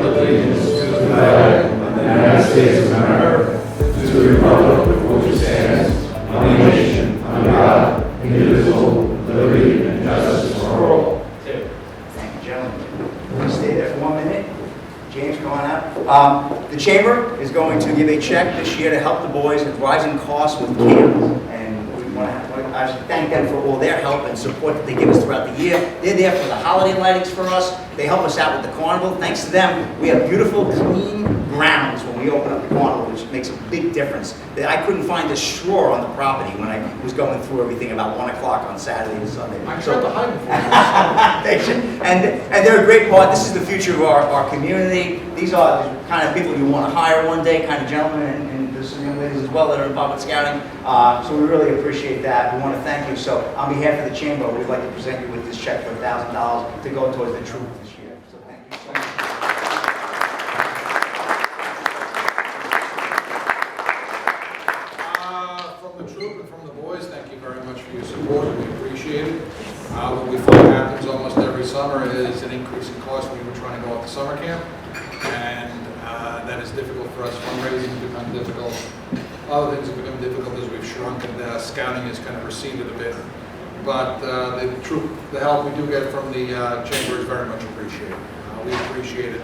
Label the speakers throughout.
Speaker 1: allegiance to the flag of the United States of America, to the republic for which it stands, one nation, under God, indivisible, with liberty and justice for all.
Speaker 2: Thank you, gentlemen. Please stay there for 1 minute. James, come on out. The Chamber is going to give a check this year to help the boys with rising costs with camp, and we want to actually thank them for all their help and support that they give us throughout the year. They're there for the holiday lightings for us. They help us out with the carnival. Thanks to them, we have beautiful, clean grounds when we open up the carnival, which makes a big difference. I couldn't find a straw on the property when I was going through everything about 1 o'clock on Saturday and Sunday.
Speaker 3: I tried to hide it for you.
Speaker 2: And they're a great part. This is the future of our community. These are the kind of people you want to hire one day, kind of gentlemen, and there's some young ladies as well that are involved with scouting. So we really appreciate that. We want to thank you. So on behalf of the Chamber, we'd like to present you with this check for $1,000 to go towards the troop this year. So thank you so much.
Speaker 3: From the troop and from the boys, thank you very much for your support. We appreciate it. What we find happens almost every summer is an increase in cost when we're trying to go out to summer camp, and that is difficult for us. Fundraising has become difficult. Other things have become difficult as we've shrunk, and scouting has kind of receded a bit. But the help we do get from the Chamber is very much appreciated. We appreciate it.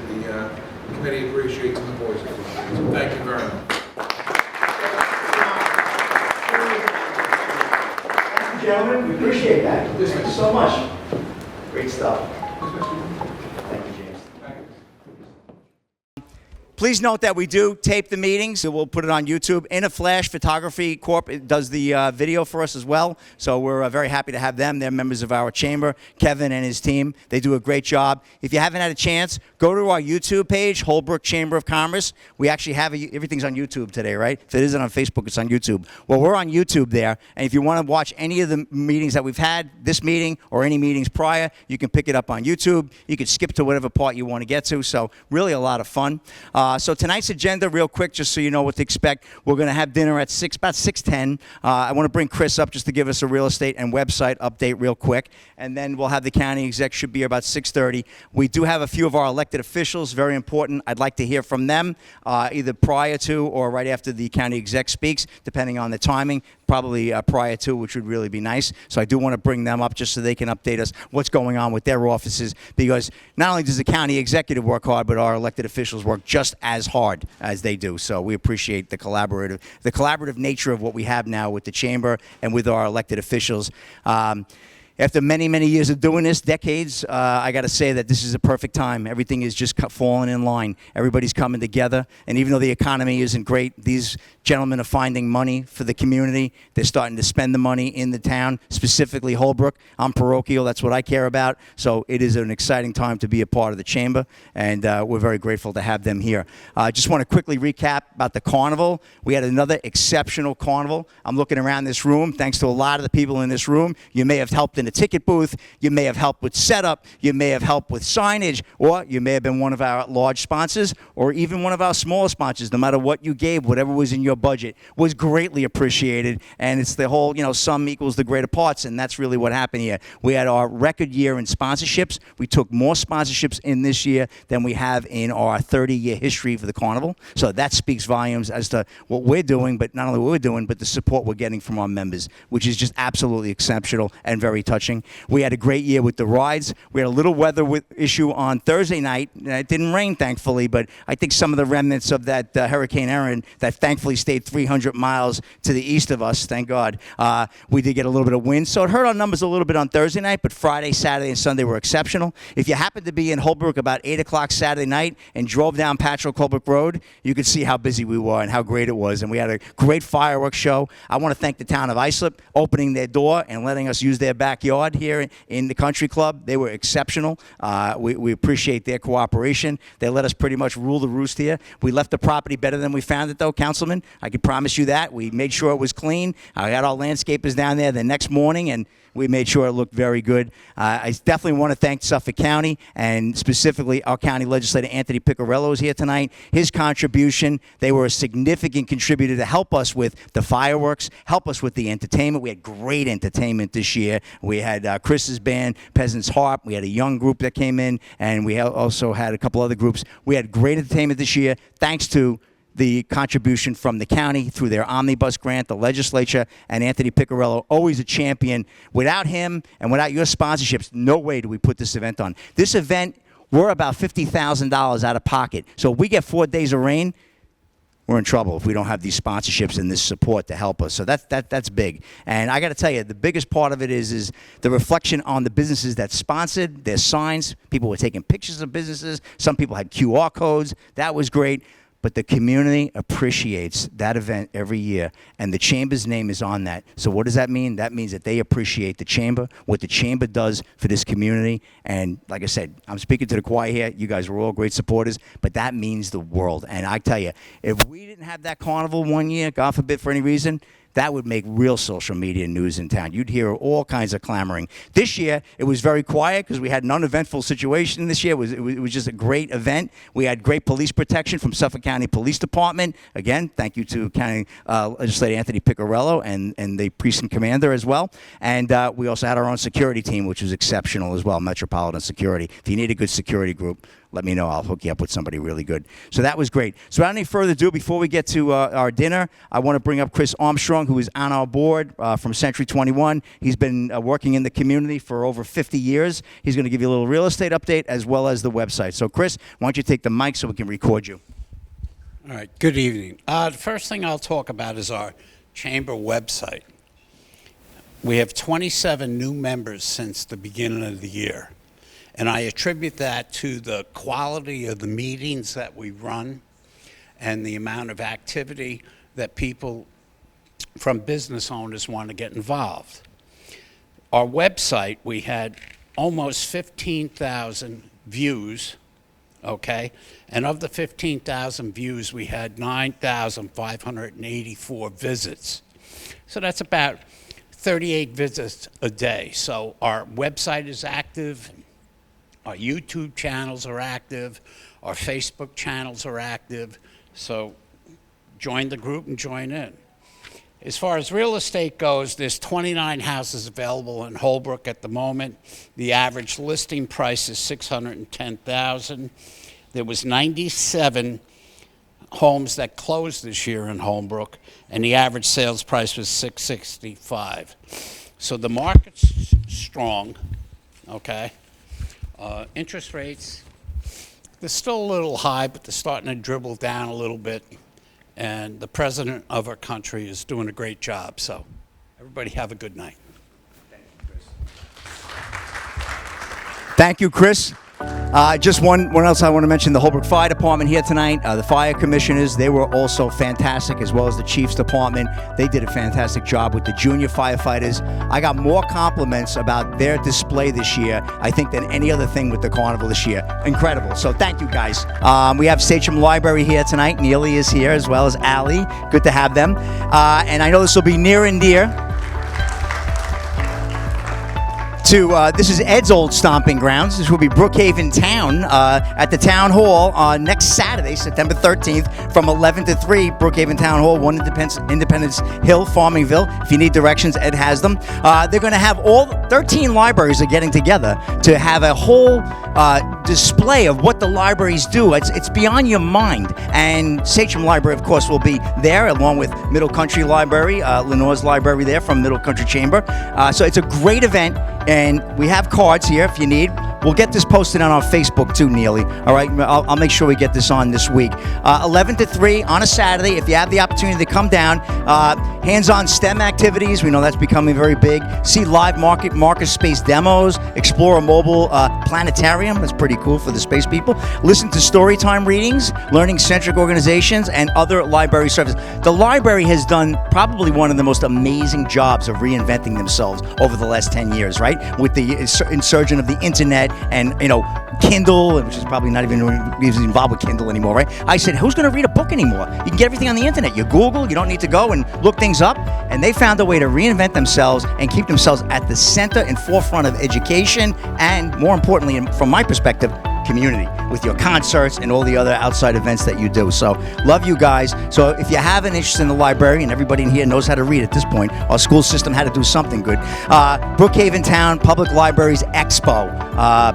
Speaker 3: The committee appreciates, and the boys appreciate it. So thank you very much.
Speaker 2: Thank you, gentlemen. We appreciate that. Thank you so much. Great stuff. Thank you, James. Please note that we do tape the meetings. We'll put it on YouTube. In a Flash Photography Corp. It does the video for us as well. So we're very happy to have them. They're members of our chamber. Kevin and his team, they do a great job. If you haven't had a chance, go to our YouTube page, Holbrook Chamber of Commerce. We actually have everything's on YouTube today, right? If it isn't on Facebook, it's on YouTube. Well, we're on YouTube there. And if you want to watch any of the meetings that we've had, this meeting or any meetings prior, you can pick it up on YouTube. You can skip to whatever part you want to get to. So really a lot of fun. So tonight's agenda, real quick, just so you know what to expect. We're going to have dinner at about 6:10. I want to bring Chris up just to give us a real estate and website update real quick. And then we'll have the county exec, should be about 6:30. We do have a few of our elected officials, very important. I'd like to hear from them either prior to or right after the county exec speaks, depending on the timing. Probably prior to, which would really be nice. So I do want to bring them up just so they can update us what's going on with their offices, because not only does the county executive work hard, but our elected officials work just as hard as they do. So we appreciate the collaborative nature of what we have now with the chamber and with our elected officials. After many, many years of doing this, decades, I got to say that this is a perfect time. Everything is just falling in line. Everybody's coming together. And even though the economy isn't great, these gentlemen are finding money for the community. They're starting to spend the money in the town, specifically Holbrook. I'm parochial. That's what I care about. So it is an exciting time to be a part of the chamber. And we're very grateful to have them here. I just want to quickly recap about the carnival. We had another exceptional carnival. I'm looking around this room. Thanks to a lot of the people in this room. You may have helped in the ticket booth, you may have helped with setup, you may have helped with signage, or you may have been one of our large sponsors, or even one of our smaller sponsors. No matter what you gave, whatever was in your budget was greatly appreciated. And it's the whole, sum equals the greater parts, and that's really what happened here. We had our record year in sponsorships. We took more sponsorships in this year than we have in our 30-year history for the carnival. So that speaks volumes as to what we're doing, but not only what we're doing, but the support we're getting from our members, which is just absolutely exceptional and very touching. We had a great year with the rides. We had a little weather issue on Thursday night. It didn't rain, thankfully, but I think some of the remnants of that Hurricane Erin that thankfully stayed 300 miles to the east of us, thank God, we did get a little bit of wind. So it hurt our numbers a little bit on Thursday night, but Friday, Saturday, and Sunday were exceptional. If you happened to be in Holbrook about 8 o'clock Saturday night and drove down Patrick Holbrook Road, you could see how busy we were and how great it was. And we had a great fireworks show. I want to thank the town of Islip opening their door and letting us use their backyard here in the country club. They were exceptional. We appreciate their cooperation. They let us pretty much rule the roost here. We left the property better than we found it, though, Councilman. I can promise you that. We made sure it was clean. I had our landscapers down there the next morning, and We made sure it looked very good. I definitely want to thank Suffolk County, and specifically our county legislator, Anthony Piccarello, is here tonight. His contribution, they were a significant contributor to help us with the fireworks, help us with the entertainment. We had great entertainment this year. We had Chris's band, Peasants Harp. We had a young group that came in, and we also had a couple other groups. We had great entertainment this year, thanks to the contribution from the county through their omnibus grant, the legislature, and Anthony Piccarello, always a champion. Without him and without your sponsorships, no way do we put this event on. This event, we're about $50,000 out of pocket. So if we get 4 days of rain, we're in trouble if we don't have these sponsorships and this support to help us. So that's big. And I got to tell you, the biggest part of it is the reflection on the businesses that sponsored, their signs. People were taking pictures of businesses. Some people had QR codes. That was great. But the community appreciates that event every year, and the Chamber's name is on that. So what does that mean? That means that they appreciate the Chamber, what the Chamber does for this community. And like I said, I'm speaking to the choir here. You guys were all great supporters, but that means the world. And I tell you, if we didn't have that carnival one year, God forbid for any reason, that would make real social media news in town. You'd hear all kinds of clamoring. This year, it was very quiet because we had an uneventful situation this year. It was just a great event. We had great police protection from Suffolk County Police Department. Again, thank you to County Legislator Anthony Piccarello and the precinct commander as well. And we also had our own security team, which was exceptional as well, Metropolitan Security. If you need a good security group, let me know. I'll hook you up with somebody really good. So that was great. So without any further ado, before we get to our dinner, I want to bring up Chris Armstrong, who is on our board from Century 21. He's been working in the community for over 50 years. He's going to give you a little real estate update as well as the website. So Chris, why don't you take the mic so we can record you?
Speaker 4: All right, good evening. The first thing I'll talk about is our chamber website. We have 27 new members since the beginning of the year. And I attribute that to the quality of the meetings that we run and the amount of activity that people from business owners want to get involved. Our website, we had almost 15,000 views, okay? And of the 15,000 views, we had 9,584 visits. So that's about 38 visits a day. So our website is active. Our YouTube channels are active. Our Facebook channels are active. So join the group and join in. As far as real estate goes, there's 29 houses available in Holbrook at the moment. The average listing price is $610,000. There was 97 homes that closed this year in Holbrook, and the average sales price was $665,000. So the market's strong, okay? Interest rates, they're still a little high, but they're starting to dribble down a little bit. And the president of our country is doing a great job. So everybody have a good night.
Speaker 2: Thank you, Chris. Just one else I want to mention, the Holbrook Fire Department here tonight. The fire commissioners, they were also fantastic, as well as the Chiefs Department. They did a fantastic job with the junior firefighters. I got more compliments about their display this year, I think, than any other thing with the carnival this year. Incredible. So thank you, guys. We have Sachem Library here tonight. Neely is here, as well as Allie. Good to have them. And I know this will be near and dear to, this is Ed's old stomping grounds. This will be Brookhaven Town at the Town Hall on next Saturday, September 13th, from 11 to 3, Brookhaven Town Hall, 1 Independence Hill, Farmingville. If you need directions, Ed has them. They're going to have all 13 libraries are getting together to have a whole display of what the libraries do. It's beyond your mind. And Sachem Library, of course, will be there, along with Middle Country Library, Lenore's library there from Middle Country Chamber. So it's a great event. And we have cards here if you need. We'll get this posted on our Facebook too, Neely. All right, I'll make sure we get this on this week. 11 to 3 on a Saturday. If you have the opportunity to come down, hands-on STEM activities. We know that's becoming very big. See live market space demos. Explore a mobile planetarium. That's pretty cool for the space people. Listen to story time readings, learning-centric organizations, and other library services. The library has done probably one of the most amazing jobs of reinventing themselves over the last 10 years, right? With the insurgence of the internet and Kindle, which is probably not even involved with Kindle anymore, right? I said, who's going to read a book anymore? You can get everything on the internet. You Google, you don't need to go and look things up. And they found a way to reinvent themselves and keep themselves at the center and forefront of education and, more importantly, from my perspective, community, with your concerts and all the other outside events that you do. So love you guys. So if you have an interest in the library, and everybody in here knows how to read at this point, our school system had to do something good. Brookhaven Town Public Libraries Expo.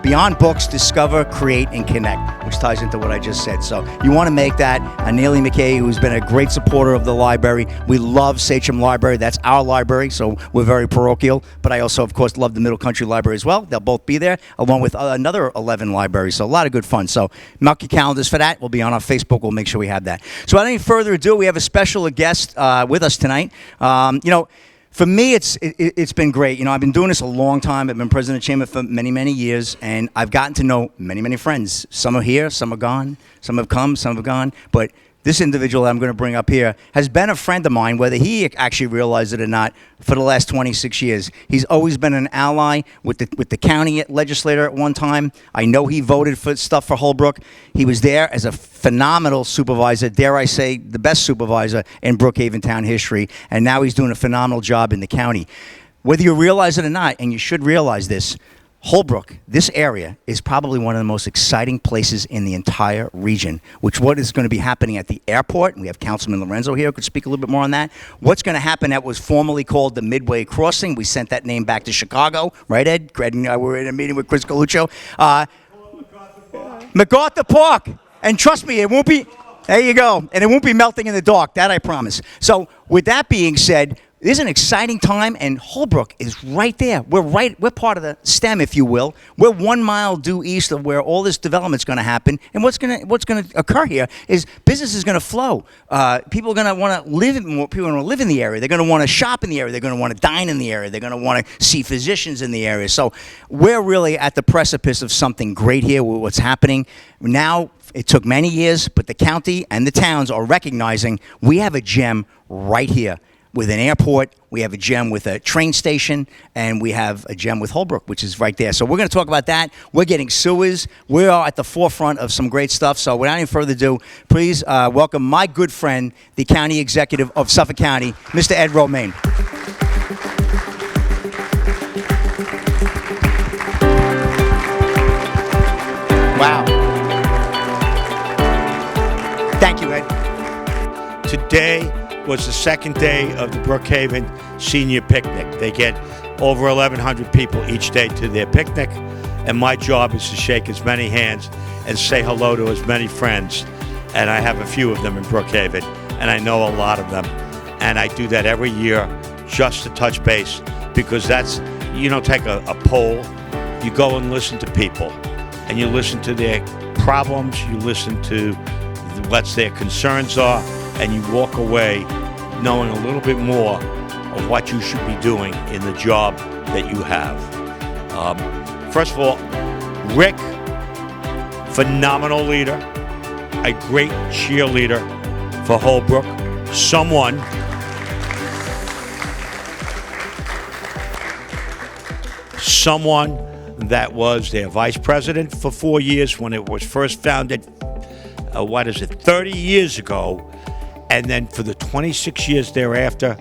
Speaker 2: Beyond books, discover, create, and connect, which ties into what I just said. So you want to make that. Neely McKay, who's been a great supporter of the library. We love Sachem Library. That's our library, so we're very parochial. But I also, of course, love the Middle Country Library as well. They'll both be there, along with another 11 libraries. So a lot of good fun. So mark your calendars for that. We'll be on our Facebook. We'll make sure we have that. So without any further ado, we have a special guest with us tonight. For me, it's been great. I've been doing this a long time. I've been president of Chamber for many, many years, and I've gotten to know many, many friends. Some are here, some are gone, some have come, some have gone. But this individual that I'm going to bring up here has been a friend of mine, whether he actually realized it or not, for the last 26 years. He's always been an ally with the county legislator at one time. I know he voted for stuff for Holbrook. He was there as a phenomenal supervisor, dare I say, the best supervisor in Brookhaven Town history, and now he's doing a phenomenal job in the county. Whether you realize it or not, and you should realize this, Holbrook, this area, is probably one of the most exciting places in the entire region, what is going to be happening at the airport. We have Councilman Lorenzo here who could speak a little bit more on that. What's going to happen that was formerly called the Midway Crossing. We sent that name back to Chicago, right, Ed? Ed and I were in a meeting with Chris Coluccio. MacArthur Park. And trust me, it won't be, there you go, and it won't be melting in the dark, that I promise. So with that being said, this is an exciting time, and Holbrook is right there. We're part of the stem, if you will. We're 1 mile due east of where all this development's going to happen. And what's going to occur here is business is going to flow. People are going to want to live more. People are going to live in the area. They're going to want to shop in the area. They're going to want to dine in the area. They're going to want to see physicians in the area. So we're really at the precipice of something great here with what's happening now. It took many years, but the county and the towns are recognizing we have a gem right here. With an airport, we have a gem with a train station, and we have a gem with Holbrook, which is right there. So we're going to talk about that. We're getting sewers. We are at the forefront of some great stuff. So without any further ado, please welcome my good friend, the county executive of Suffolk County, Mr. Ed Romaine. Wow. Thank you, Ed.
Speaker 5: Today was the second day of the Brookhaven Senior Picnic. They get over 1,100 people each day to their picnic, and my job is to shake as many hands and say hello to as many friends. And I have a few of them in Brookhaven, and I know a lot of them. And I do that every year just to touch base, because that's, take a poll, you go and listen to people, and you listen to their problems, you listen to what their concerns are, and you walk away knowing a little bit more of what you should be doing in the job that you have. First of all, Rick, phenomenal leader, a great cheerleader for Holbrook, someone that was their vice president for 4 years when it was first founded, 30 years ago, and then for the 26 years thereafter,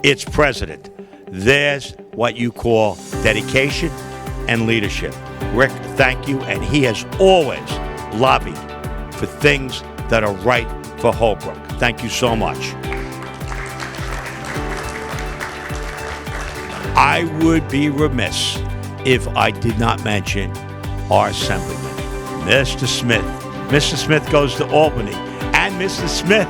Speaker 5: its president. There's what you call dedication and leadership. Rick, thank you, and he has always lobbied for things that are right for Holbrook. Thank you so much. I would be remiss if I did not mention our assemblyman, Mr. Smith. Mr. Smith goes to Albany, and Mr. Smith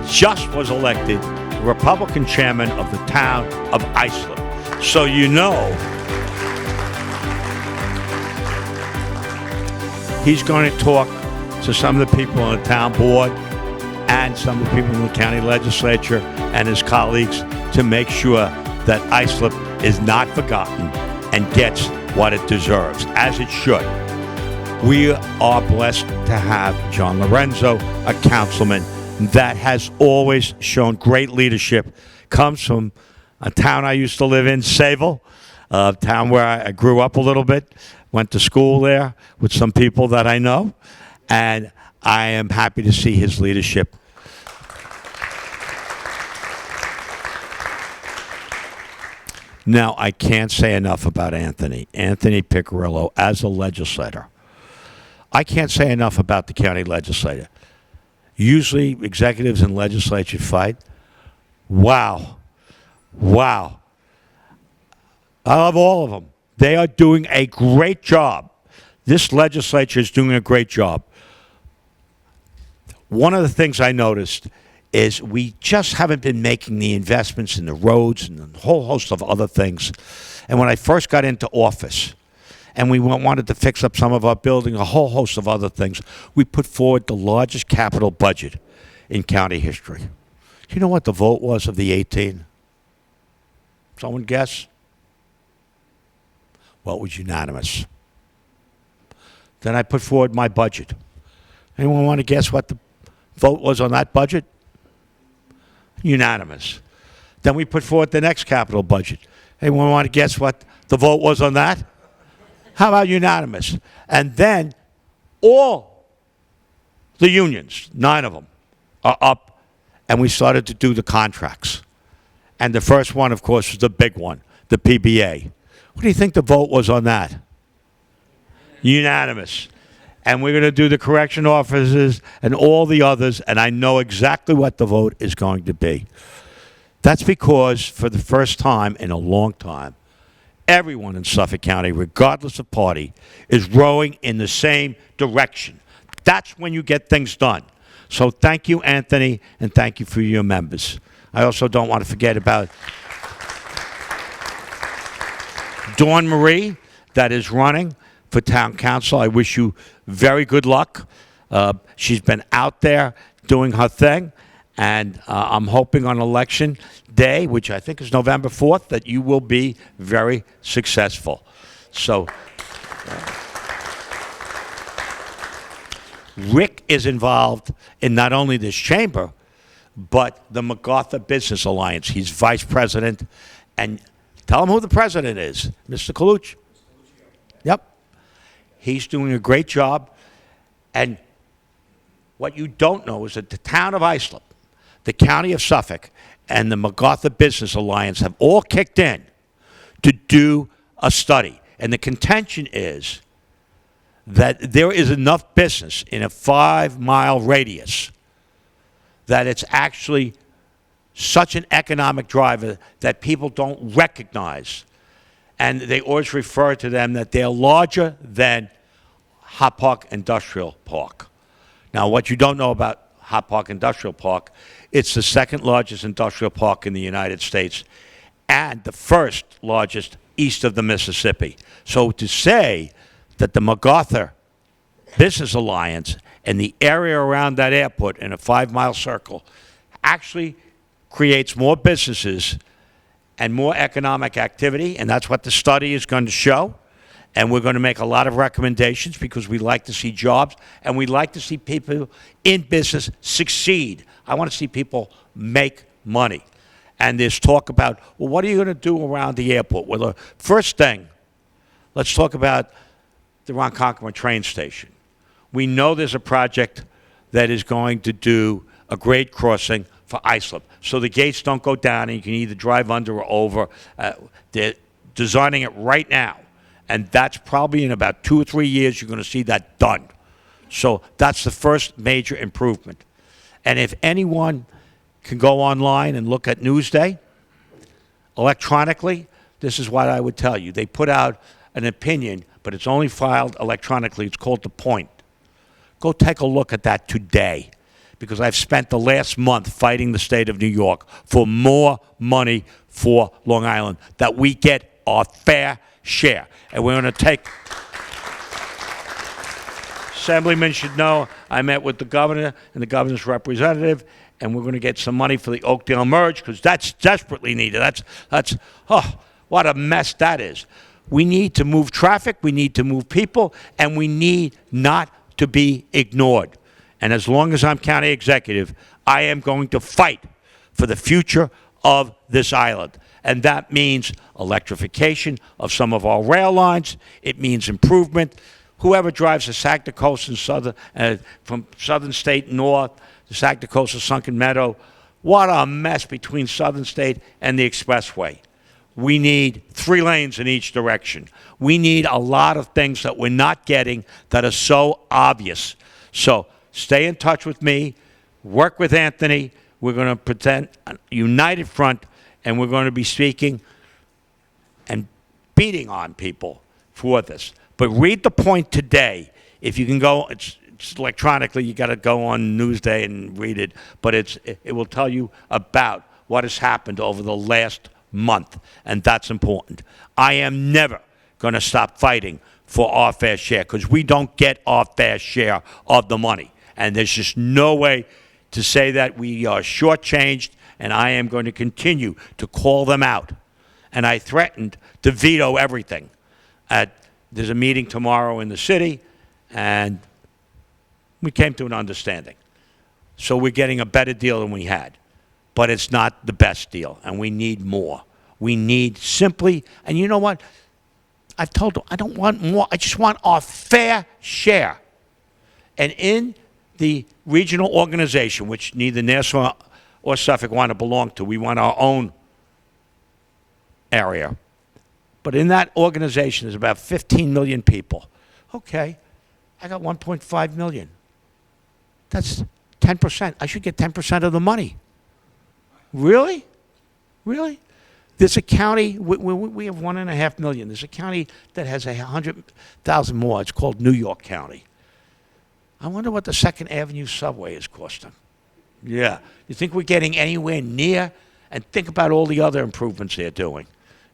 Speaker 5: just was elected Republican chairman of the town of Islip. So he's going to talk to some of the people on the town board and some of the people in the county legislature and his colleagues to make sure that Islip is not forgotten and gets what it deserves, as it should. We are blessed to have John Lorenzo, a councilman that has always shown great leadership, comes from a town I used to live in, Sayville, town where I grew up a little bit, went to school there with some people that I know, and I am happy to see his leadership. Now, I can't say enough about Anthony Piccirillo as a legislator. I can't say enough about the county legislator. Usually, executives and legislature fight. Wow. Wow. I love all of them. They are doing a great job. This legislature is doing a great job. One of the things I noticed is we just haven't been making the investments in the roads and a whole host of other things. And when I first got into office, and we wanted to fix up some of our building, a whole host of other things, we put forward the largest capital budget in county history. Do you know what the vote was of the 18? Someone guess? Well, it was unanimous. Then I put forward my budget. Anyone want to guess what the vote was on that budget? Unanimous. Then we put forward the next capital budget. Anyone want to guess what the vote was on that? How about unanimous? And then all the unions, 9 of them, are up, and we started to do the contracts. And the first one, of course, was the big one, the PBA. What do you think the vote was on that? Unanimous. And we're going to do the correction officers and all the others, and I know exactly what the vote is going to be. That's because, for the first time in a long time, everyone in Suffolk County, regardless of party, is rowing in the same direction. That's when you get things done. So thank you, Anthony, and thank you for your members. I also don't want to forget about Dawn Marie, that is running for town council. I wish you very good luck. She's been out there doing her thing, and I'm hoping on election day, which I think is November 4th, that you will be very successful. So Rick is involved in not only this chamber, but the MacArthur Business Alliance. He's vice president, and tell him who the president is, Mr. Colucci. Yep. He's doing a great job, and what you don't know is that the town of Islip, the county of Suffolk, and the MacArthur Business Alliance have all kicked in to do a study. And the contention is that there is enough business in a 5-mile radius that it's actually such an economic driver that people don't recognize. And they always refer to them that they're larger than Hot Park Industrial Park. Now, what you don't know about Hot Park Industrial Park, it's the second largest industrial park in the United States and the first largest east of the Mississippi. So to say that the MacArthur Business Alliance and the area around that airport in a 5-mile circle actually creates more businesses and more economic activity, and that's what the study is going to show. And we're going to make a lot of recommendations because we like to see jobs and we like to see people in business succeed. I want to see people make money. And there's talk about, well, what are you going to do around the airport? Well, the first thing, let's talk about the Ronkonkoma train station. We know there's a project that is going to do a grade crossing for Islip, so the gates don't go down and you can either drive under or over. They're designing it right now. And that's probably in about 2 or 3 years you're going to see that done. So that's the first major improvement. And if anyone can go online and look at Newsday electronically, this is what I would tell you. They put out an opinion, but it's only filed electronically. It's called The Point. Go take a look at that today, because I've spent the last month fighting the state of New York for more money for Long Island, that we get our fair share. And we're going to take... Assemblyman should know I met with the governor and the governor's representative, and we're going to get some money for the Oakdale merge, because that's desperately needed. Oh, what a mess that is. We need to move traffic, we need to move people, and we need not to be ignored. And as long as I'm county executive, I am going to fight for the future of this island. And that means electrification of some of our rail lines. It means improvement. Whoever drives the Saginaw Coast and from Southern State north, the Saginaw Coast of Sunken Meadow, what a mess between Southern State and the expressway. We need 3 lanes in each direction. We need a lot of things that we're not getting that are so obvious. So stay in touch with me. Work with Anthony. We're going to present a united front, and we're going to be speaking and beating on people for this. But read the point today. If you can go, it's electronically, you got to go on Newsday and read it. But it will tell you about what has happened over the last month, and that's important. I am never going to stop fighting for our fair share because we don't get our fair share of the money. And there's just no way to say that we are shortchanged, and I am going to continue to call them out. And I threatened to veto everything. There's a meeting tomorrow in the city, and we came to an understanding. So we're getting a better deal than we had. But it's not the best deal, and we need more. We need simply, and you know what? I've told them, I don't want more. I just want our fair share. And in the regional organization, which neither Nassau or Suffolk want to belong to, we want our own area. But in that organization, there's about 15 million people. Okay, I got 1.5 million. That's 10%. I should get 10% of the money. Really? Really? There's a county, we have 1.5 million. There's a county that has 100,000 more. It's called New York County. I wonder what the 2nd Avenue subway is costing. Yeah. You think we're getting anywhere near? And think about all the other improvements they're doing.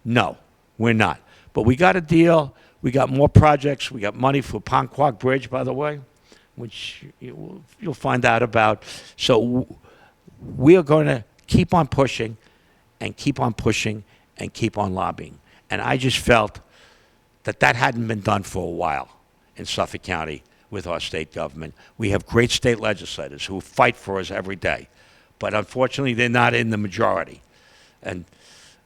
Speaker 5: No, we're not. But we got a deal. We got more projects. We got money for Ponquag Bridge, by the way, which you'll find out about. So we are going to keep on pushing and keep on pushing and keep on lobbying. And I just felt that hadn't been done for a while in Suffolk County with our state government. We have great state legislators who fight for us every day. But unfortunately, they're not in the majority. And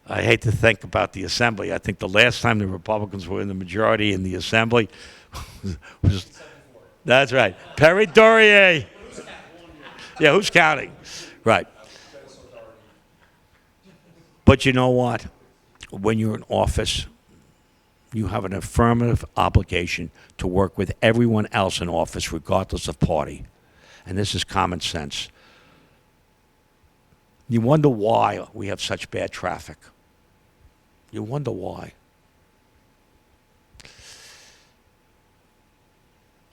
Speaker 5: I hate to think about the Assembly. I think the last time the Republicans were in the majority in the Assembly was, that's right, Perry Dorier. Yeah, who's counting? Right. But you know what? When you're in office, you have an affirmative obligation to work with everyone else in office, regardless of party. And this is common sense. You wonder why we have such bad traffic. You wonder why.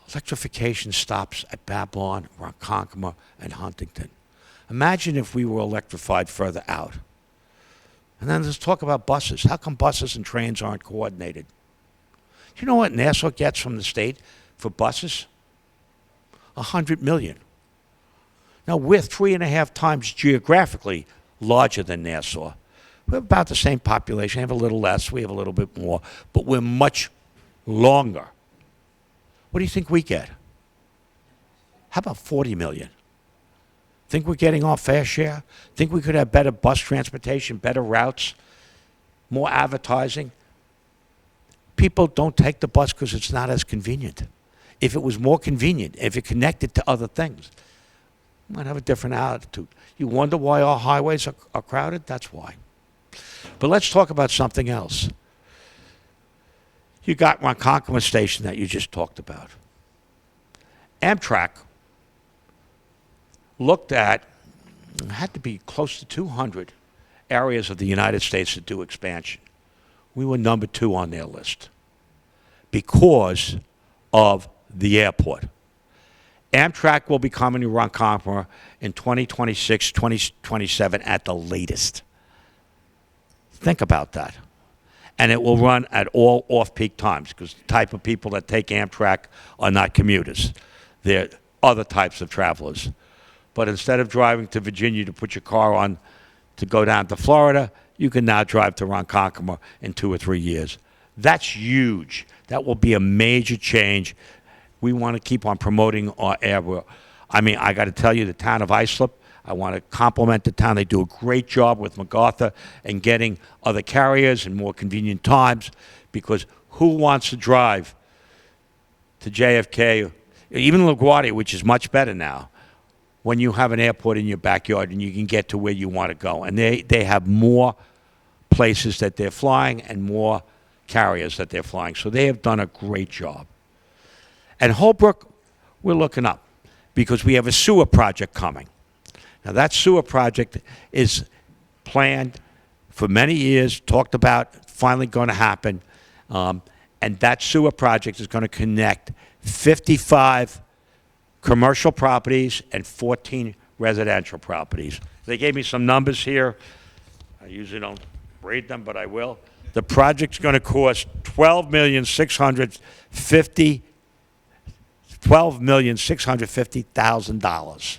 Speaker 5: Electrification stops at Babylon, Ronkonkoma, and Huntington. Imagine if we were electrified further out. And then let's talk about buses. How come buses and trains aren't coordinated? Do you know what Nassau gets from the state for buses? $100 million. Now, we're 3.5 times geographically larger than Nassau. We're about the same population. We have a little less. We have a little bit more. But we're much longer. What do you think we get? How about 40 million? Think we're getting our fair share? Think we could have better bus transportation, better routes, more advertising? People don't take the bus because it's not as convenient. If it was more convenient, if it connected to other things, we might have a different attitude. You wonder why our highways are crowded? That's why. But let's talk about something else. You got Ronkonkoma Station that you just talked about. Amtrak looked at, had to be close to 200 areas of the United States that do expansion. We were number 2 on their list because of the airport. Amtrak will be coming to Ronkonkoma in 2026, 2027 at the latest. Think about that. And it will run at all off-peak times because the type of people that take Amtrak are not commuters. They're other types of travelers. But instead of driving to Virginia to put your car on to go down to Florida, you can now drive to Ronkonkoma in 2 or 3 years. That's huge. That will be a major change. We want to keep on promoting our air. I mean, I got to tell you, the town of Islip, I want to compliment the town. They do a great job with MacArthur and getting other carriers and more convenient times, because who wants to drive to JFK, even LaGuardia, which is much better now, when you have an airport in your backyard and you can get to where you want to go? And they have more places that they're flying and more carriers that they're flying. So they have done a great job. And Holbrook, we're looking up because we have a sewer project coming. Now, that sewer project is planned for many years, talked about, finally going to happen. And that sewer project is going to connect 55 commercial properties and 14 residential properties. They gave me some numbers here. I usually don't read them, but I will. The project's going to cost $12,650,000.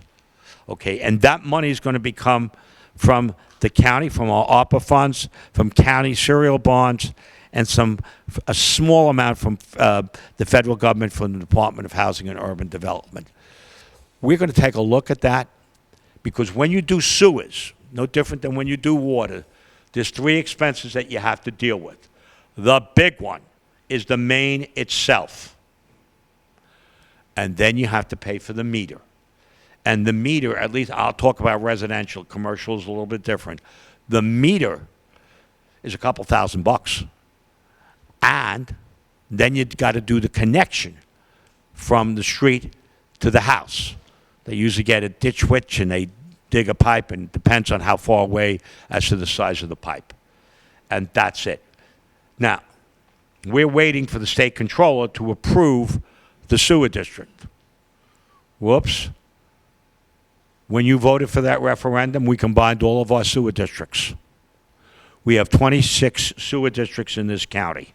Speaker 5: Okay, and that money is going to become from the county, from our ARPA funds, from county serial bonds, and a small amount from the federal government, from the Department of Housing and Urban Development. We're going to take a look at that, because when you do sewers, no different than when you do water, there's three expenses that you have to deal with. The big one is the main itself. And then you have to pay for the meter. And the meter, at least I'll talk about residential, commercial is a little bit different. The meter is a couple $1,000. And then you've got to do the connection from the street to the house. They usually get a ditch witch and they dig a pipe, and it depends on how far away as to the size of the pipe. And that's it. Now, we're waiting for the state controller to approve the sewer district. Whoops. When you voted for that referendum, we combined all of our sewer districts. We have 26 sewer districts in this county.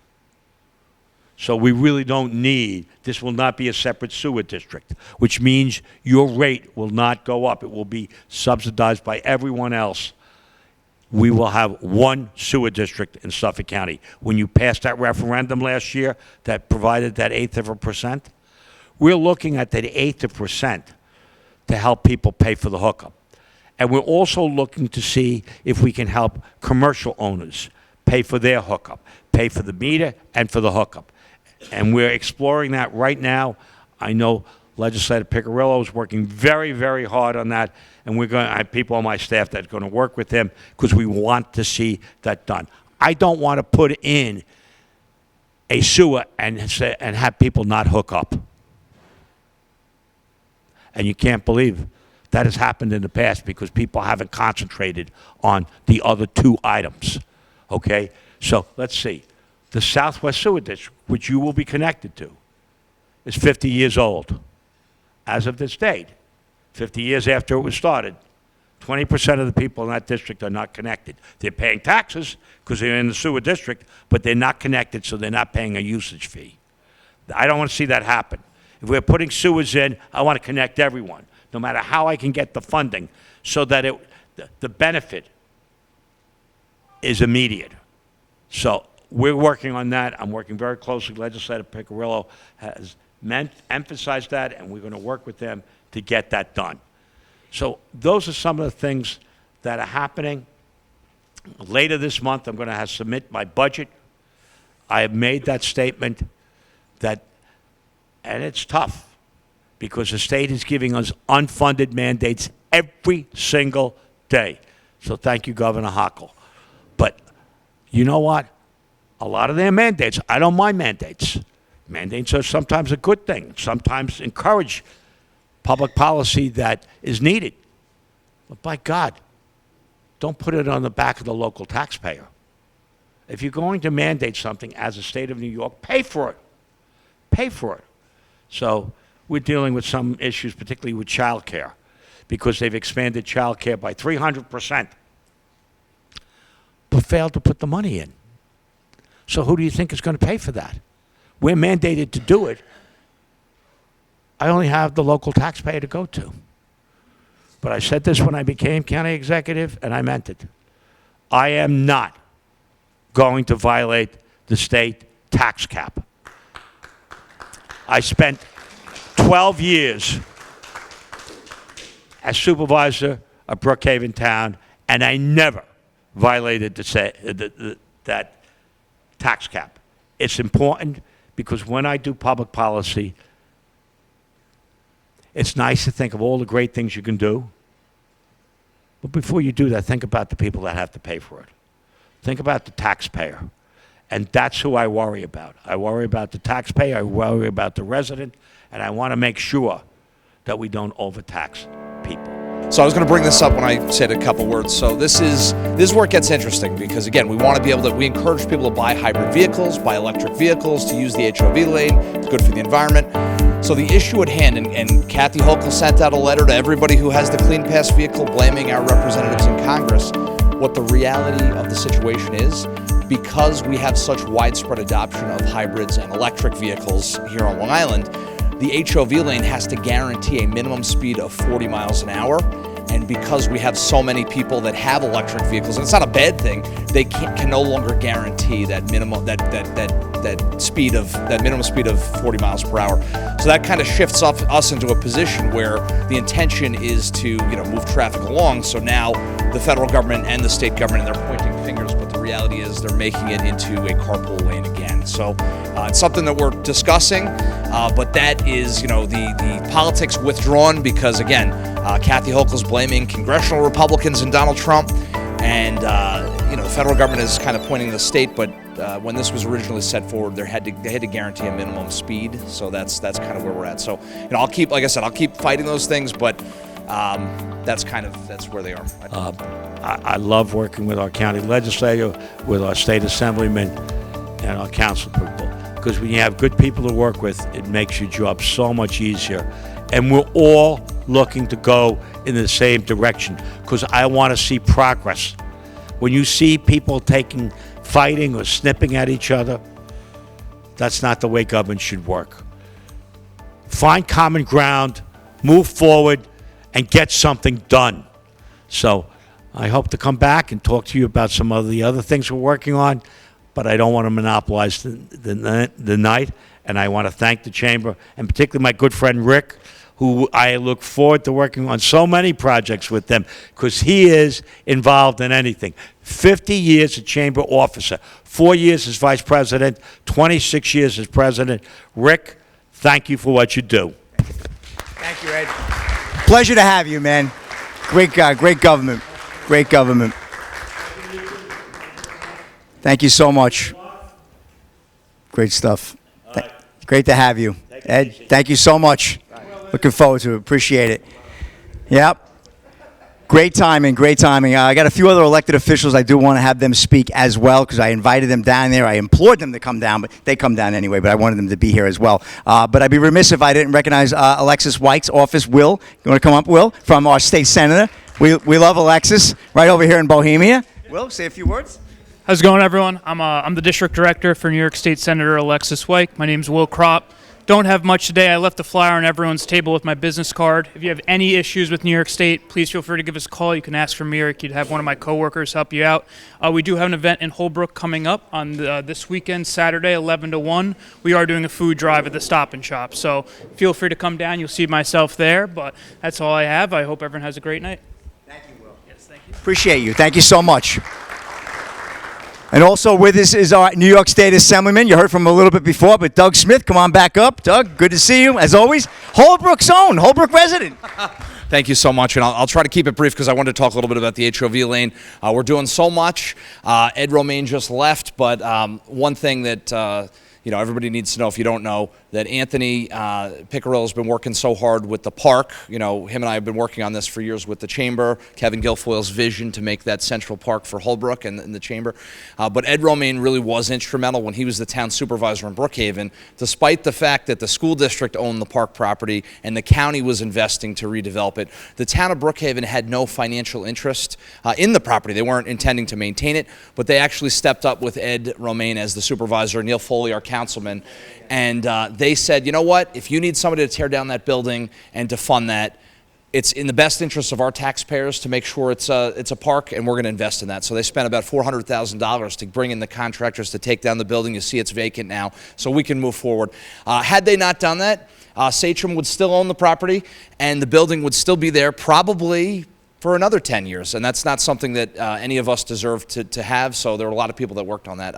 Speaker 5: So we really don't need, this will not be a separate sewer district, which means your rate will not go up. It will be subsidized by everyone else. We will have one sewer district in Suffolk County. When you passed that referendum last year that provided that 1/8%, we're looking at that 1/8% to help people pay for the hookup. And we're also looking to see if we can help commercial owners pay for their hookup, pay for the meter and for the hookup. And we're exploring that right now. I know Legislator Piccirillo is working very, very hard on that, and I have people on my staff that are going to work with him because we want to see that done. I don't want to put in a sewer and have people not hook up. And you can't believe that has happened in the past because people haven't concentrated on the other two items. Okay? So let's see. The Southwest Sewer District, which you will be connected to, is 50 years old as of this date. 50 years after it was started, 20% of the people in that district are not connected. They're paying taxes because they're in the sewer district, but they're not connected, so they're not paying a usage fee. I don't want to see that happen. If we're putting sewers in, I want to connect everyone, no matter how I can get the funding, so that the benefit is immediate. So we're working on that. I'm working very closely. Legislator Piccirillo has emphasized that, and we're going to work with them to get that done. So those are some of the things that are happening. Later this month, I'm going to submit my budget. I have made that statement and it's tough because the state is giving us unfunded mandates every single day. So thank you, Governor Hochul. But you know what? A lot of their mandates, I don't mind mandates. Mandates are sometimes a good thing, sometimes encourage public policy that is needed. But by God, don't put it on the back of the local taxpayer. If you're going to mandate something as a state of New York, pay for it. Pay for it. So we're dealing with some issues, particularly with child care, because they've expanded child care by 300%, but failed to put the money in. So who do you think is going to pay for that? We're mandated to do it. I only have the local taxpayer to go to. But I said this when I became county executive, and I meant it. I am not going to violate the state tax cap. I spent 12 years as supervisor of Brookhaven Town, and I never violated that tax cap. It's important because when I do public policy, it's nice to think of all the great things you can do. But before you do that, think about the people that have to pay for it. Think about the taxpayer. And that's who I worry about. I worry about the taxpayer, I worry about the resident, and I want to make sure that we don't overtax people.
Speaker 6: So I was going to bring this up when I said a couple words. So this is where it gets interesting because, again, we want to be able to, we encourage people to buy hybrid vehicles, buy electric vehicles, to use the HOV lane. It's good for the environment. So the issue at hand, and Kathy Hochul sent out a letter to everybody who has the Clean Pass vehicle blaming our representatives in Congress. What the reality of the situation is, because we have such widespread adoption of hybrids and electric vehicles here on Long Island, the HOV lane has to guarantee a minimum speed of 40 miles an hour. And because we have so many people that have electric vehicles, and it's not a bad thing, they can no longer guarantee that minimum speed of 40 miles per hour. So that kind of shifts us into a position where the intention is to move traffic along. So now the federal government and the state government, and they're pointing fingers, but the reality is they're making it into a carpool lane again. So it's something that we're discussing, but that is the politics withdrawn because, again, Kathy Hochul's blaming congressional Republicans and Donald Trump, and the federal government is kind of pointing the state. But when this was originally set forward, they had to guarantee a minimum speed. So that's kind of where we're at. So I'll keep fighting those things, but that's where they are.
Speaker 5: I love working with our county legislature, with our state assemblymen, and our council people, because when you have good people to work with, it makes your job so much easier. And we're all looking to go in the same direction because I want to see progress. When you see people fighting or snipping at each other, that's not the way government should work. Find common ground, move forward, and get something done. So I hope to come back and talk to you about some of the other things we're working on, but I don't want to monopolize the night. And I want to thank the Chamber, and particularly my good friend Rick, who I look forward to working on so many projects with them, because he is involved in anything. 50 years as Chamber officer, 4 years as Vice President, 26 years as President. Rick, thank you for what you do.
Speaker 2: Thank you, Ed. Pleasure to have you, man. Great guy, great government. Great government. Thank you so much. Great stuff. Great to have you. Ed, thank you so much. Looking forward to it. Appreciate it. Yep. Great timing, great timing. I got a few other elected officials. I do want to have them speak as well because I invited them down there. I implored them to come down, but they come down anyway, but I wanted them to be here as well. But I'd be remiss if I didn't recognize Alexis White's office. Will, you want to come up, Will, from our state senator? We love Alexis right over here in Bohemia. Will, say a few words.
Speaker 7: How's it going, everyone? I'm the district director for New York State Senator Alexis White. My name's Will Kropp. Don't have much today. I left a flyer on everyone's table with my business card. If you have any issues with New York State, please feel free to give us a call. You can ask for me, or you could have one of my coworkers help you out. We do have an event in Holbrook coming up on this weekend, Saturday, 11 to 1. We are doing a food drive at the Stop and Shop, so feel free to come down. You'll see myself there, but that's all I have. I hope everyone has a great night.
Speaker 2: Thank you, Will.
Speaker 7: Yes, thank you.
Speaker 2: Appreciate you. Thank you so much. And also with us is our New York State Assemblyman. You heard from him a little bit before, but Doug Smith, come on back up. Doug, good to see you, as always. Holbrook's own, Holbrook resident.
Speaker 6: Thank you so much, and I'll try to keep it brief because I wanted to talk a little bit about the HOV lane. We're doing so much. Ed Romaine just left, but one thing that everybody needs to know, if you don't know, that Anthony Piccirillo has been working so hard with the park. Him and I have been working on this for years with the Chamber. Kevin Guilfoyle's vision to make that central park for Holbrook and the Chamber. But Ed Romaine really was instrumental when he was the town supervisor in Brookhaven, despite the fact that the school district owned the park property and the county was investing to redevelop it. The town of Brookhaven had no financial interest in the property. They weren't intending to maintain it, but they actually stepped up with Ed Romaine as the supervisor, Neil Foley, our councilman, and they said, you know what, if you need somebody to tear down that building and to fund that, it's in the best interest of our taxpayers to make sure it's a park, and we're going to invest in that. So they spent about $400,000 to bring in the contractors to take down the building. You see it's vacant now, so we can move forward. Had they not done that, Sachem would still own the property, and the building would still be there probably for another 10 years, and that's not something that any of us deserve to have. So there were a lot of people that worked on that.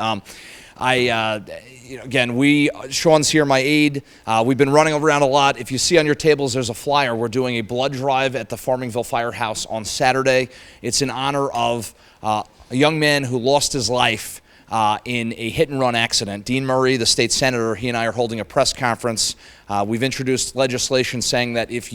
Speaker 6: Sean's here, my aide. We've been running around a lot. If you see on your tables, there's a flyer. We're doing a blood drive at the Farmingville Firehouse on Saturday. It's in honor of a young man who lost his life in a hit-and-run accident. Dean Murray, the state senator, he and I are holding a press conference. We've introduced legislation saying that if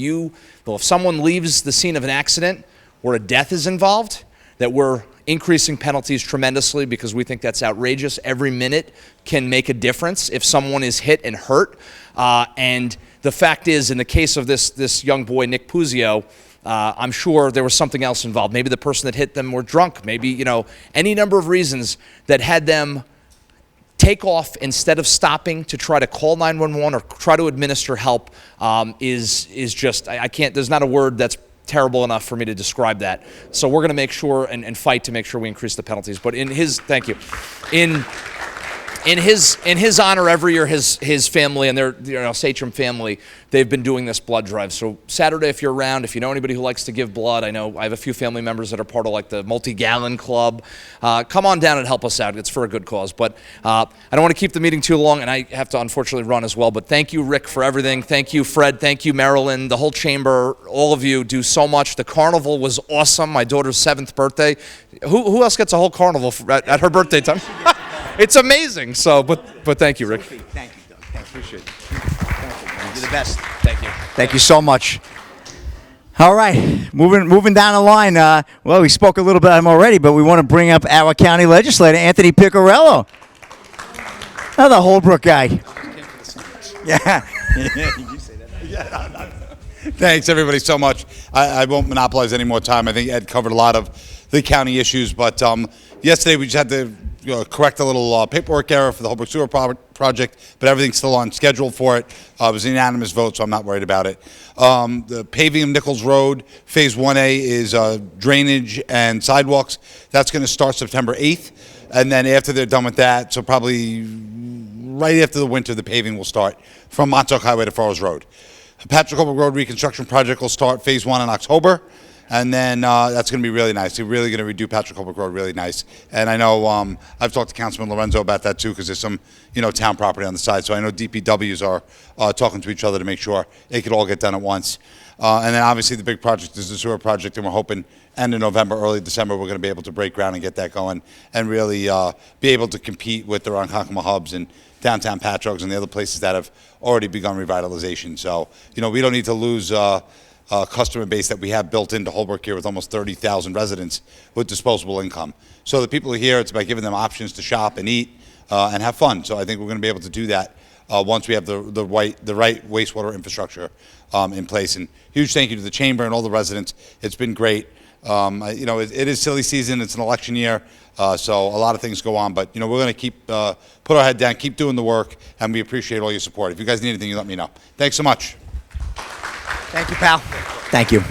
Speaker 6: someone leaves the scene of an accident where a death is involved, that we're increasing penalties tremendously because we think that's outrageous. Every minute can make a difference if someone is hit and hurt. And the fact is, in the case of this young boy, Nick Puzio, I'm sure there was something else involved. Maybe the person that hit them were drunk. Maybe, any number of reasons that had them take off instead of stopping to try to call 911 or try to administer help is just, I can't, there's not a word that's terrible enough for me to describe that. So we're going to make sure and fight to make sure we increase the penalties. But thank you. In his honor, every year, his family and their Sachem family, they've been doing this blood drive. So Saturday, if you're around, if you know anybody who likes to give blood, I know I have a few family members that are part of like the multi-gallon club. Come on down and help us out. It's for a good cause. But I don't want to keep the meeting too long, and I have to unfortunately run as well. But thank you, Rick, for everything. Thank you, Fred. Thank you, Marilyn, the whole chamber. All of you do so much. The carnival was awesome. My daughter's 7th birthday. Who else gets a whole carnival at her birthday time? It's amazing. So, but thank you, Rick.
Speaker 2: Thank you, Doug. Thank you. Appreciate it. Thank you. You're the best.
Speaker 6: Thank you.
Speaker 2: Thank you so much. All right, moving down the line. Well, we spoke a little bit about him already, but we want to bring up our county legislator, Anthony Piccarello. Another Holbrook guy. Yeah. You say that.
Speaker 8: Thanks, everybody, so much. I won't monopolize any more time. I think Ed covered a lot of the county issues, but yesterday we just had to correct a little paperwork error for the Holbrook Sewer project, but everything's still on schedule for it. It was a unanimous vote, so I'm not worried about it. The paving of Nichols Road, Phase 1A is drainage and sidewalks. That's going to start September 8th, and then after they're done with that, so probably right after the winter, the paving will start from Montauk Highway to Forest Road. Patrick Holbrook Road Reconstruction Project will start Phase 1 in October. And then that's going to be really nice. They're really going to redo Patrick Holbrook Road really nice. And I know I've talked to Councilman Lorenzo about that too, because there's some town property on the side. So I know DPWs are talking to each other to make sure it could all get done at once. And then obviously the big project is the sewer project, and we're hoping end of November, early December, we're going to be able to break ground and get that going and really be able to compete with the Ronkonkoma hubs and downtown Patchogues and the other places that have already begun revitalization. So we don't need to lose customer base that we have built into Holbrook here with almost 30,000 residents with disposable income. So the people who are here, it's about giving them options to shop and eat and have fun. So I think we're going to be able to do that once we have the right wastewater infrastructure in place. And huge thank you to the chamber and all the residents. It's been great. It is silly season. It's an election year, so a lot of things go on. But we're going to keep put our head down, keep doing the work, and we appreciate all your support. If you guys need anything, you let me know. Thanks so much.
Speaker 2: Thank you, pal. Thank you.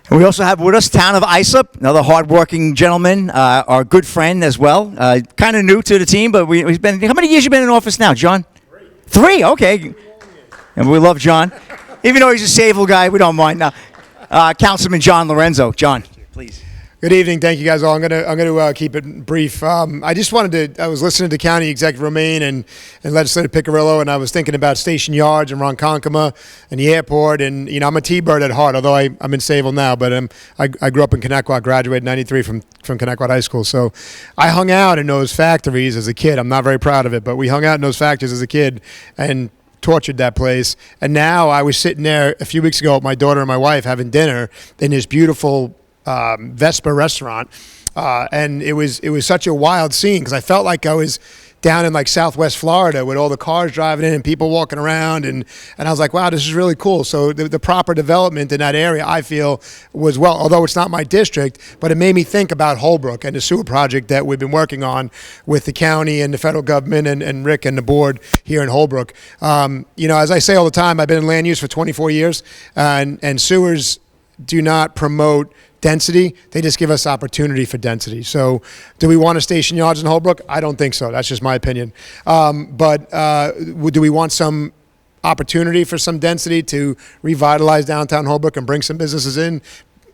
Speaker 2: And we also have with us Town of Islip, another hardworking gentleman, our good friend as well. Kind of new to the team, but we've been. How many years you been in office now, John? 3. Okay. And we love John, even though he's a Sayville guy. We don't mind. Now, Councilman John Lorenzo. John, please.
Speaker 9: Good evening. Thank you, guys all. I'm gonna keep it brief. I just wanted to. I was listening to County Executive Romaine and Legislator Piccarello, and I was thinking about station yards and Ronkonkoma and the airport. And I'm a T-bird at heart, although I'm in Sayville now. But I grew up in Connecticut, graduated in '93 from Connecticut High School. So I hung out in those factories as a kid. I'm not very proud of it, but we hung out in those factories as a kid and tortured that place. And now I was sitting there a few weeks ago with my daughter and my wife having dinner in this beautiful Vespa restaurant, and it was such a wild scene because I felt like I was down in like Southwest Florida with all the cars driving in and people walking around, and I was like, wow, this is really cool. So the proper development in that area, I feel, was well, although it's not my district, but it made me think about Holbrook and the sewer project that we've been working on with the county and the federal government and Rick and the board here in Holbrook. As I say all the time, I've been in land use for 24 years, and sewers do not promote density. They just give us opportunity for density. So do we want to station yards in Holbrook? I don't think so. That's just my opinion. But do we want some opportunity for some density to revitalize downtown Holbrook and bring some businesses in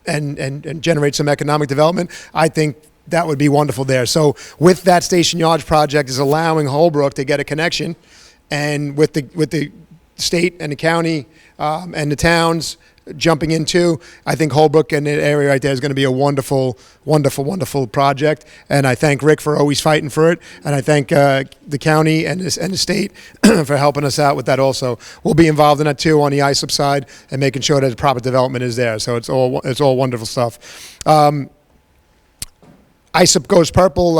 Speaker 9: and generate some economic development, I think that would be wonderful there. So with that Station Yards project is allowing Holbrook to get a connection, and with the state and the county and the towns jumping into, I think Holbrook and the area right there is going to be a wonderful, wonderful, wonderful project. And I thank Rick for always fighting for it, and I thank the county and the state for helping us out with that also. We'll be involved in that too on the ISIP side and making sure that the proper development is there. So it's all wonderful stuff. ISIP Goes Purple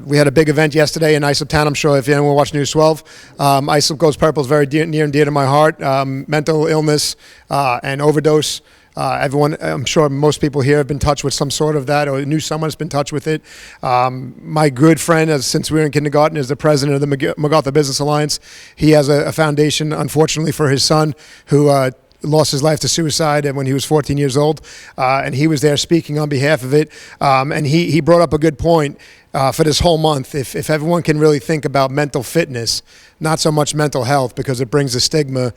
Speaker 9: we had a big event yesterday in ISIP Town. I'm sure if anyone watched News 12, ISIP Goes Purple is very near and dear to my heart. Mental illness and overdose. Everyone, I'm sure most people here have been touched with some sort of that, or knew someone has been touched with it. My good friend, since we were in kindergarten, is the president of the MacArthur Business Alliance. He has a foundation, unfortunately, for his son, who lost his life to suicide when he was 14 years old, and he was there speaking on behalf of it. And he brought up a good point for this whole month. If everyone can really think about mental fitness, not so much mental health, because it brings a stigma.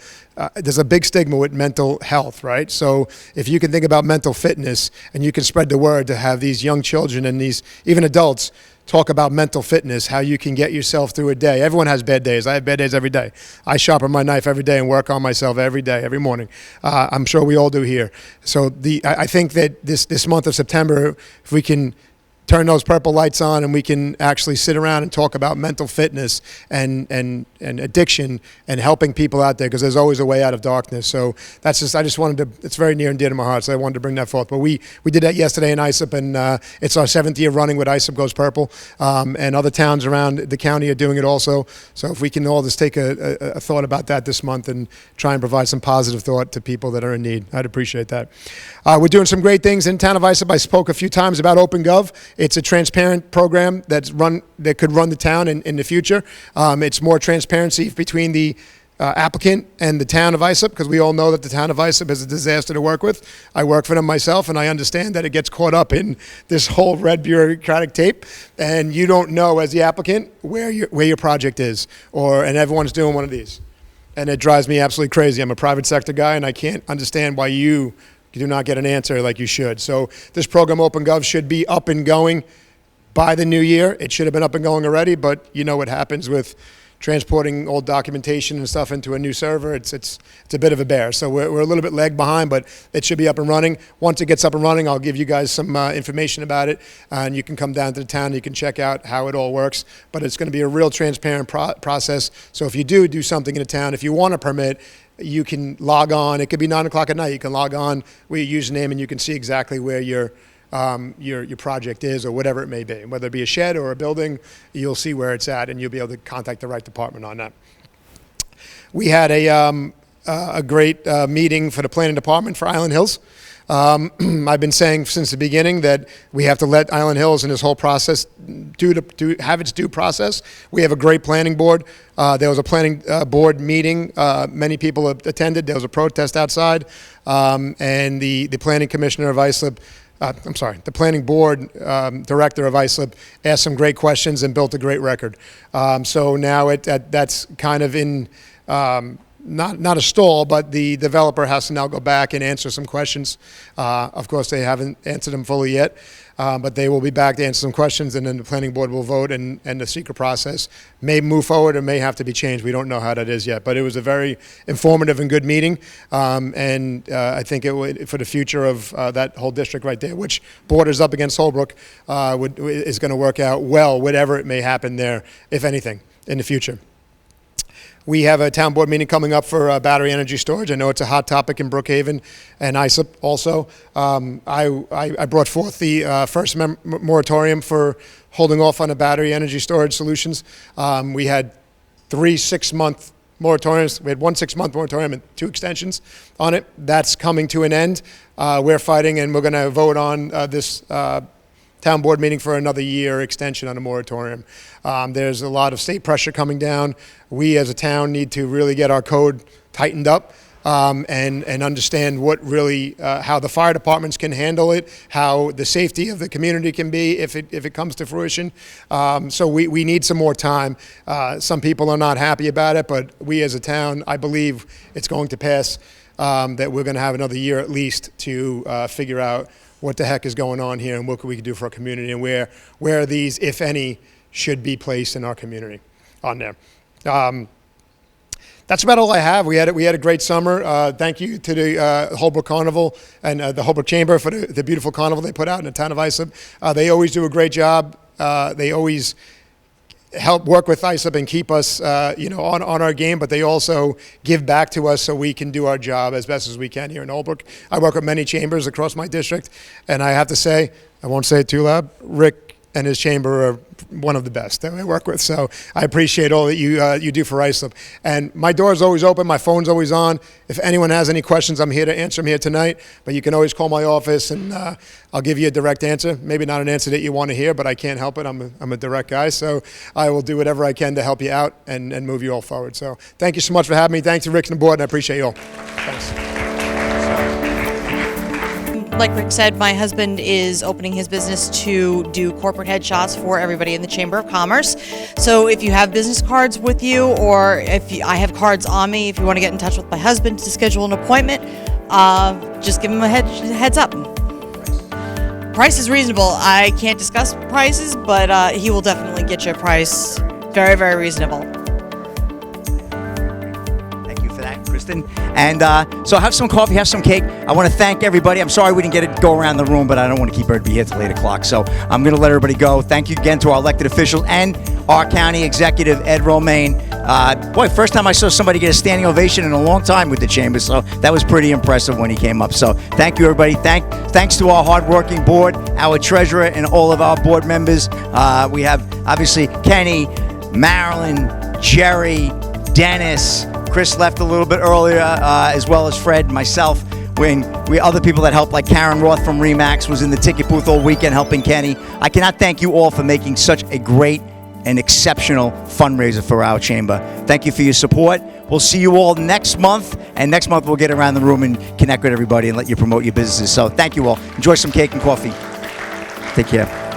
Speaker 9: There's a big stigma with mental health, right? So if you can think about mental fitness and you can spread the word to have these young children and these even adults talk about mental fitness, how you can get yourself through a day. Everyone has bad days. I have bad days every day. I sharpen my knife every day and work on myself every day, every morning. I'm sure we all do here. So I think that this month of September, if we can turn those purple lights on and we can actually sit around and talk about mental fitness and addiction and helping people out there, because there's always a way out of darkness. So I just wanted to, it's very near and dear to my heart, so I wanted to bring that forth. But we did that yesterday in ISIP, and it's our 7th year running with ISIP Goes Purple, and other towns around the county are doing it also. So if we can all just take a thought about that this month and try and provide some positive thought to people that are in need, I'd appreciate that. We're doing some great things in town of ISIP. I spoke a few times about OpenGov. It's a transparent program that could run the town in the future. It's more transparency between the applicant and the town of ISIP, because we all know that the town of ISIP is a disaster to work with. I work for them myself, and I understand that it gets caught up in this whole red bureaucratic tape, and you don't know as the applicant where your project is, and everyone's doing one of these. And it drives me absolutely crazy. I'm a private sector guy, and I can't understand why you do not get an answer like you should. So this program, OpenGov, should be up and going by the new year. It should have been up and going already, but you know what happens with transporting old documentation and stuff into a new server. It's a bit of a bear. So we're a little bit lag behind, but it should be up and running. Once it gets up and running, I'll give you guys some information about it, and you can come down to the town and you can check out how it all works. But it's going to be a real transparent process. So if you do something in the town, if you want a permit, you can log on. It could be 9 o'clock at night. You can log on with your username, and you can see exactly where your project is, or whatever it may be. Whether it be a shed or a building, you'll see where it's at, and you'll be able to contact the right department on that. We had a great meeting for the planning department for Island Hills. I've been saying since the beginning that we have to let Island Hills and this whole process have its due process. We have a great planning board. There was a planning board meeting. Many people attended. There was a protest outside, and the planning commissioner of ISLIP, the planning board director of ISLIP asked some great questions and built a great record. So now that's kind of in not a stall, but the developer has to now go back and answer some questions. Of course, they haven't answered them fully yet, but they will be back to answer some questions, and then the planning board will vote, and the secret process may move forward or may have to be changed. We don't know how that is yet, but it was a very informative and good meeting, and I think it would, for the future of that whole district right there, which borders up against Holbrook, is going to work out well, whatever it may happen there, if anything, in the future. We have a town board meeting coming up for battery energy storage. I know it's a hot topic in Brookhaven and ISIP also. I brought forth the first moratorium for holding off on the battery energy storage solutions. We had 3 6-month moratoriums. We had 1 6-month moratorium and 2 extensions on it. That's coming to an end. We're fighting, and we're going to vote on this town board meeting for another year extension on a moratorium. There's a lot of state pressure coming down. We as a town need to really get our code tightened up. and understand what really how the fire departments can handle it, how the safety of the community can be if it comes to fruition. So we need some more time. Some people are not happy about it, but we as a town, I believe it's going to pass. That we're going to have another year at least to figure out what the heck is going on here and what we can do for our community and where these, if any, should be placed in our community on there. That's about all I have. We had a great summer. Thank you to the Holbrook Carnival and the Holbrook Chamber for the beautiful carnival they put out in the town of Islip. They always do a great job. They always help work with Islip and keep us, on our game, but they also give back to us so we can do our job as best as we can here in Holbrook. I work with many chambers across my district, and I have to say, I won't say it too loud, Rick and his chamber are one of the best that I work with. So I appreciate all that you do for Islip. And my door's always open, my phone's always on. If anyone has any questions, I'm here to answer them here tonight. But you can always call my office, and I'll give you a direct answer. Maybe not an answer that you want to hear, but I can't help it. I'm a direct guy, so I will do whatever I can to help you out and move you all forward. So thank you so much for having me. Thanks to Rick and the board, and I appreciate you all. Thanks.
Speaker 10: Like Rick said, my husband is opening his business to do corporate headshots for everybody in the Chamber of Commerce. So if you have business cards with you, or I have cards on me, if you want to get in touch with my husband to schedule an appointment, just give him a heads up. Price is reasonable. I can't discuss prices, but he will definitely get you a price very, very reasonable.
Speaker 2: Kristen. And so have some coffee, have some cake. I want to thank everybody. I'm sorry we didn't get to go around the room, but I don't want to keep everybody here till 8 o'clock. So I'm going to let everybody go. Thank you again to our elected officials and our county executive, Ed Romaine. First time I saw somebody get a standing ovation in a long time with the chamber, so that was pretty impressive when he came up. So thank you, everybody. Thanks to our hardworking board, our treasurer, and all of our board members. We have, obviously, Kenny, Marilyn, Jerry, Dennis. Chris left a little bit earlier, as well as Fred, myself. Other people that helped, like Karen Roth from Remax, was in the ticket booth all weekend helping Kenny. I cannot thank you all for making such a great and exceptional fundraiser for our chamber. Thank you for your support. We'll see you all next month, and next month we'll get around the room and connect with everybody and let you promote your businesses. So thank you all. Enjoy some cake and coffee. Take care.